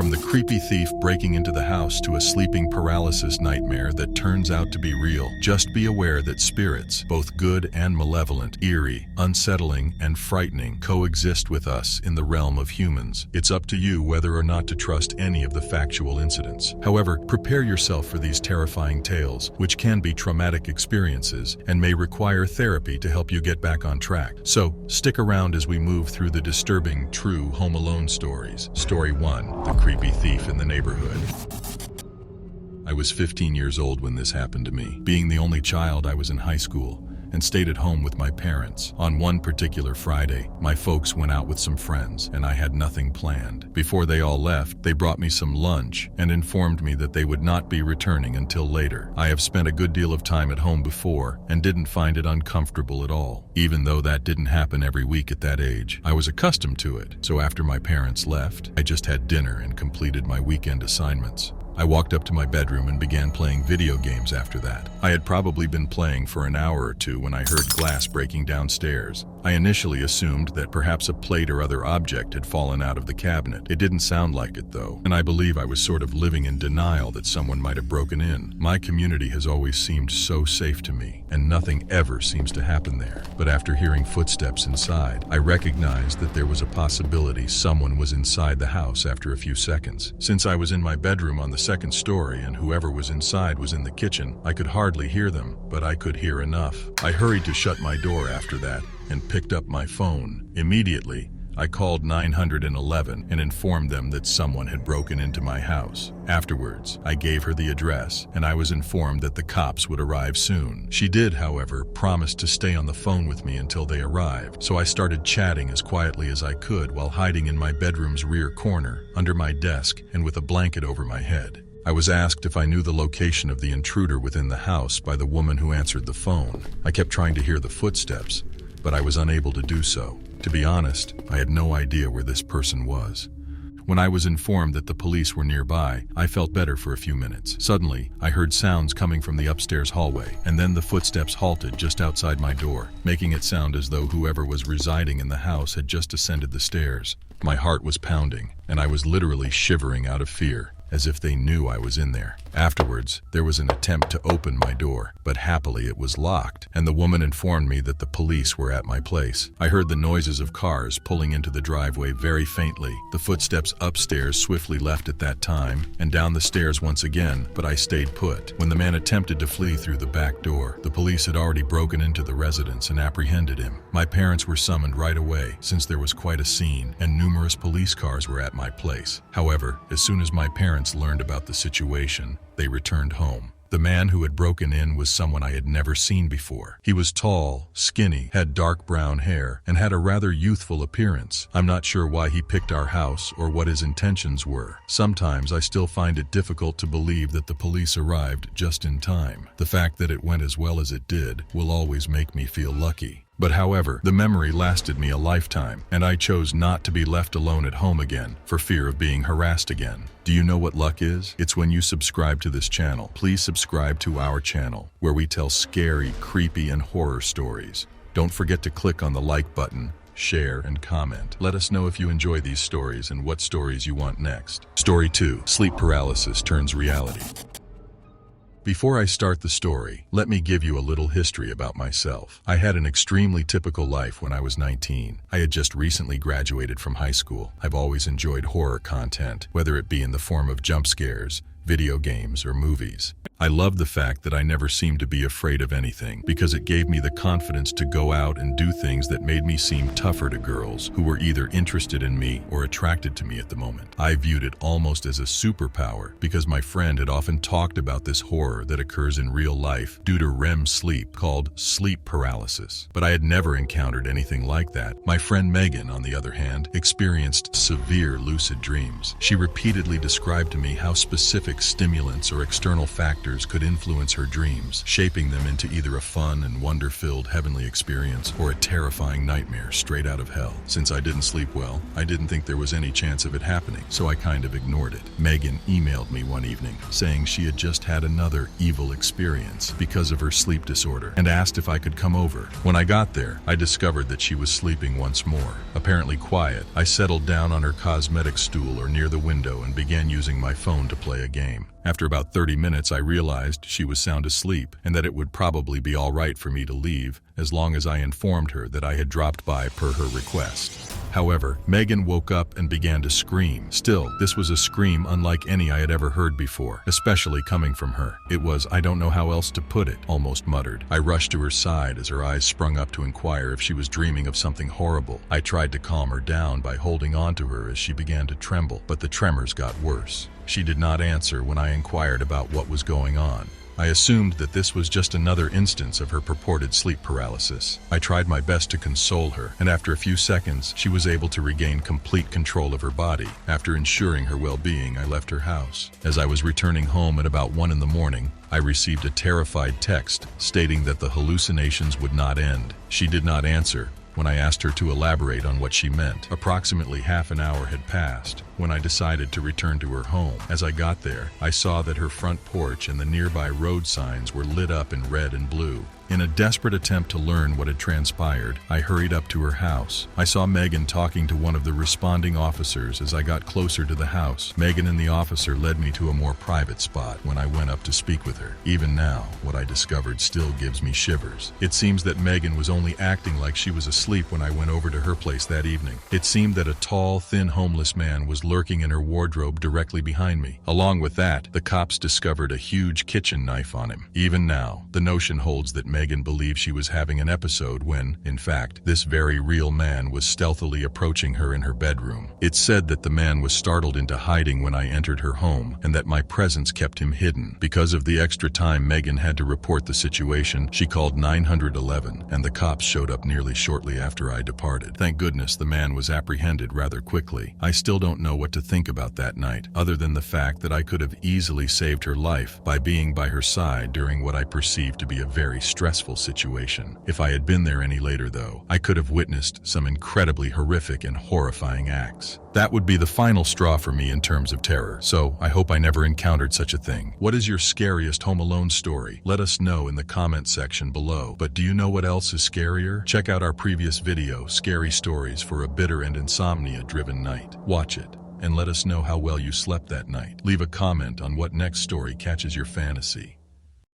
From the creepy thief breaking into the house to a sleeping paralysis nightmare that turns out to be real, just be aware that spirits, both good and malevolent, eerie, unsettling, and frightening, coexist with us in the realm of humans. It's up to you whether or not to trust any of the factual incidents. However, prepare yourself for these terrifying tales, which can be traumatic experiences and may require therapy to help you get back on track. So, stick around as we move through the disturbing, true Home Alone stories. Story 1. The creepy thief in the neighborhood. I was 15 years old when this happened to me. Being the only child, I was in high school and stayed at home with my parents. On one particular Friday, my folks went out with some friends, and I had nothing planned. Before they all left, they brought me some lunch and informed me that they would not be returning until later. I have spent a good deal of time at home before and didn't find it uncomfortable at all. Even though that didn't happen every week at that age, I was accustomed to it. So after my parents left, I just had dinner and completed my weekend assignments. I walked up to my bedroom and began playing video games after that. I had probably been playing for an hour or two when I heard glass breaking downstairs. I initially assumed that perhaps a plate or other object had fallen out of the cabinet. It didn't sound like it though, and I believe I was sort of living in denial that someone might have broken in. My community has always seemed so safe to me, and nothing ever seems to happen there. But after hearing footsteps inside, I recognized that there was a possibility someone was inside the house after a few seconds. Since I was in my bedroom on the second story and whoever was inside was in the kitchen, I could hardly hear them, but I could hear enough. I hurried to shut my door after that and picked up my phone. Immediately, I called 911 and informed them that someone had broken into my house. Afterwards, I gave her the address, and I was informed that the cops would arrive soon. She did, however, promise to stay on the phone with me until they arrived, so I started chatting as quietly as I could while hiding in my bedroom's rear corner, under my desk, and with a blanket over my head. I was asked if I knew the location of the intruder within the house by the woman who answered the phone. I kept trying to hear the footsteps, but I was unable to do so. To be honest, I had no idea where this person was. When I was informed that the police were nearby, I felt better for a few minutes. Suddenly, I heard sounds coming from the upstairs hallway, and then the footsteps halted just outside my door, making it sound as though whoever was residing in the house had just ascended the stairs. My heart was pounding, and I was literally shivering out of fear, as if they knew I was in there. Afterwards, there was an attempt to open my door, but happily it was locked, and the woman informed me that the police were at my place. I heard the noises of cars pulling into the driveway very faintly. The footsteps upstairs swiftly left at that time, and down the stairs once again, but I stayed put. When the man attempted to flee through the back door, the police had already broken into the residence and apprehended him. My parents were summoned right away, since there was quite a scene, and numerous police cars were at my place. However, as soon as my parents learned about the situation, they returned home. The man who had broken in was someone I had never seen before. He was tall, skinny, had dark brown hair, and had a rather youthful appearance. I'm not sure why he picked our house or what his intentions were. Sometimes I still find it difficult to believe that the police arrived just in time. The fact that it went as well as it did will always make me feel lucky. But however, the memory lasted me a lifetime, and I chose not to be left alone at home again for fear of being harassed again. Do you know what luck is? It's when you subscribe to this channel. Please subscribe to our channel, where we tell scary, creepy, and horror stories. Don't forget to click on the like button, share, and comment. Let us know if you enjoy these stories and what stories you want next. Story 2. Sleep paralysis turns reality. Before I start the story, let me give you a little history about myself. I had an extremely typical life when I was 19. I had just recently graduated from high school. I've always enjoyed horror content, whether it be in the form of jump scares, video games, or movies. I loved the fact that I never seemed to be afraid of anything, because it gave me the confidence to go out and do things that made me seem tougher to girls who were either interested in me or attracted to me at the moment. I viewed it almost as a superpower, because my friend had often talked about this horror that occurs in real life due to REM sleep, called sleep paralysis. But I had never encountered anything like that. My friend Megan, on the other hand, experienced severe lucid dreams. She repeatedly described to me how specific like stimulants or external factors could influence her dreams, shaping them into either a fun and wonder-filled heavenly experience or a terrifying nightmare straight out of hell. Since I didn't sleep well, I didn't think there was any chance of it happening, so I kind of ignored it. Megan emailed me one evening saying she had just had another evil experience because of her sleep disorder and asked if I could come over. When I got there, I discovered that she was sleeping once more. Apparently quiet, I settled down on her cosmetic stool or near the window and began using my phone to play a game. After about 30 minutes, I realized she was sound asleep and that it would probably be all right for me to leave as long as I informed her that I had dropped by per her request. However, Megan woke up and began to scream. Still, this was a scream unlike any I had ever heard before, especially coming from her. It was, I don't know how else to put it, almost muttered. I rushed to her side as her eyes sprung up to inquire if she was dreaming of something horrible. I tried to calm her down by holding on to her as she began to tremble, but the tremors got worse. She did not answer when I inquired about what was going on. I assumed that this was just another instance of her purported sleep paralysis. I tried my best to console her, and after a few seconds, she was able to regain complete control of her body. After ensuring her well-being, I left her house. As I was returning home at about 1 in the morning, I received a terrified text stating that the hallucinations would not end. She did not answer when I asked her to elaborate on what she meant. Approximately half an hour had passed when I decided to return to her home. As I got there, I saw that her front porch and the nearby road signs were lit up in red and blue. In a desperate attempt to learn what had transpired, I hurried up to her house. I saw Megan talking to one of the responding officers as I got closer to the house. Megan and the officer led me to a more private spot when I went up to speak with her. Even now, what I discovered still gives me shivers. It seems that Megan was only acting like she was asleep when I went over to her place that evening. It seemed that a tall, thin, homeless man was lurking in her wardrobe directly behind me. Along with that, the cops discovered a huge kitchen knife on him. Even now, the notion holds that Megan believed she was having an episode when, in fact, this very real man was stealthily approaching her in her bedroom. It's said that the man was startled into hiding when I entered her home and that my presence kept him hidden. Because of the extra time Megan had to report the situation, she called 911 and the cops showed up nearly shortly after I departed. Thank goodness the man was apprehended rather quickly. I still don't know what to think about that night, other than the fact that I could have easily saved her life by being by her side during what I perceived to be a very stressful situation. If I had been there any later, though, I could have witnessed some incredibly horrific and horrifying acts. That would be the final straw for me in terms of terror, so I hope I never encountered such a thing. What is your scariest Home Alone story? Let us know in the comment section below. But do you know what else is scarier? Check out our previous video, Scary Stories for a Bitter and Insomnia-Driven Night. Watch it and let us know how well you slept that night. Leave a comment on what next story catches your fantasy.